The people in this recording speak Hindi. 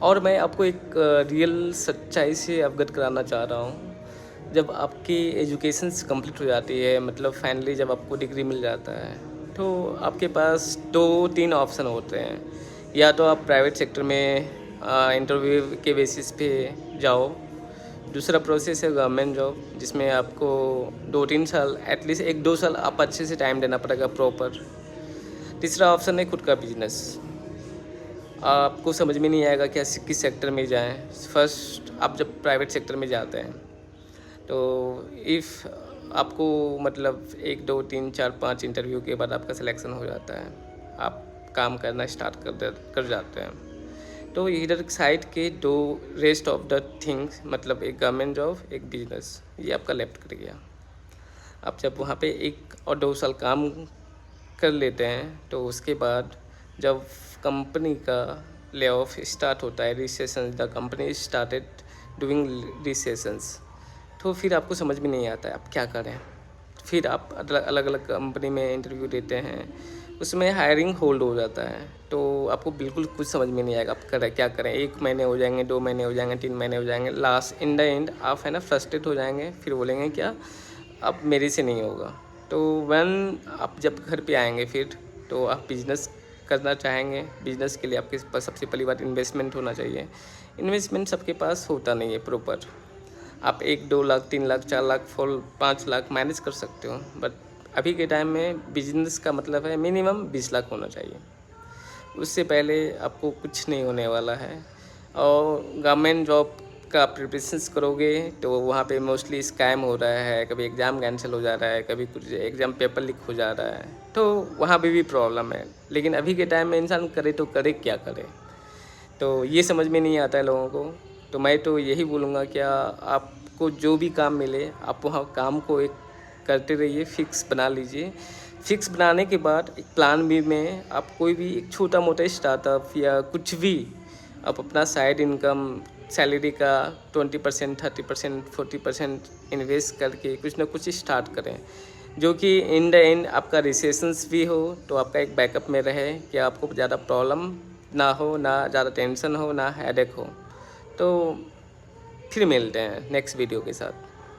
और मैं आपको एक रियल सच्चाई से अवगत कराना चाह रहा हूँ। जब आपकी एजुकेशन्स कंप्लीट हो जाती है, मतलब फाइनली जब आपको डिग्री मिल जाता है, तो आपके पास 2-3 ऑप्शन होते हैं। या तो आप प्राइवेट सेक्टर में इंटरव्यू के बेसिस पे जाओ। दूसरा प्रोसेस है गवर्नमेंट जॉब, जिसमें आपको 2-3 साल, एटलीस्ट 1-2 साल आप अच्छे से टाइम देना पड़ेगा प्रॉपर। तीसरा ऑप्शन है खुद का बिजनेस। आपको समझ में नहीं आएगा कि किस सेक्टर में जाएं। फर्स्ट आप जब प्राइवेट सेक्टर में जाते हैं, तो इफ़ आपको मतलब 1, 2, 3, 4, 5 इंटरव्यू के बाद आपका सिलेक्शन हो जाता है, आप काम करना स्टार्ट कर जाते हैं, तो इधर साइड के 2 रेस्ट ऑफ द थिंग्स, मतलब एक गवर्नमेंट जॉब, एक बिजनेस, ये आपका लेफ्ट कर गया। आप जब वहाँ पे 1 और 2 साल काम कर लेते हैं, तो उसके बाद जब कंपनी का ले ऑफ स्टार्ट होता है, recession, the company started doing recessions, तो फिर आपको समझ में नहीं आता है आप क्या करें। फिर आप अलग अलग कंपनी में इंटरव्यू देते हैं, उसमें हायरिंग होल्ड हो जाता है, तो आपको बिल्कुल कुछ समझ में नहीं आएगा आप करें क्या करें। 1 महीने हो जाएंगे, 2 महीने हो जाएंगे, 3 महीने हो जाएंगे, लास्ट इन द एंड आप है ना फ्रस्ट्रेट हो जाएंगे। फिर बोलेंगे क्या, अब मेरे से नहीं होगा। तो वन आप जब घर पे आएंगे फिर, तो आप बिजनेस करना चाहेंगे। बिजनेस के लिए आपके पास सबसे पहली बात इन्वेस्टमेंट होना चाहिए। इन्वेस्टमेंट सबके पास होता नहीं है प्रॉपर। आप 1-2 लाख, 3 लाख, 4 लाख, 5 लाख मैनेज कर सकते हो, बट अभी के टाइम में बिजनेस का मतलब है मिनिमम 20 लाख होना चाहिए। उससे पहले आपको कुछ नहीं होने वाला है। और गवर्नमेंट जॉब का प्रिपरेशंस करोगे तो वहाँ पे मोस्टली स्कैम हो रहा है, कभी एग्ज़ाम कैंसिल हो जा रहा है, कभी कुछ एग्ज़ाम पेपर लीक हो जा रहा है, तो वहाँ पे भी प्रॉब्लम है। लेकिन अभी के टाइम में इंसान करे तो करे क्या करे, तो ये समझ में नहीं आता है लोगों को। तो मैं तो यही बोलूँगा, क्या आपको जो भी काम मिले आप वहाँ काम को एक करते रहिए, फिक्स बना लीजिए। फिक्स बनाने के बाद एक प्लान बी में आप कोई भी एक छोटा मोटा स्टार्टअप या कुछ भी आप अपना साइड इनकम सैलरी का 20%, 30%, 40% इन्वेस्ट करके कुछ ना कुछ स्टार्ट करें, जो कि इन द एंड आपका रिसेशंस भी हो तो आपका एक बैकअप में रहे, कि आपको ज़्यादा प्रॉब्लम ना हो, ना ज़्यादा टेंशन हो, ना हेडेक हो। तो फिर मिलते हैं नेक्स्ट वीडियो के साथ।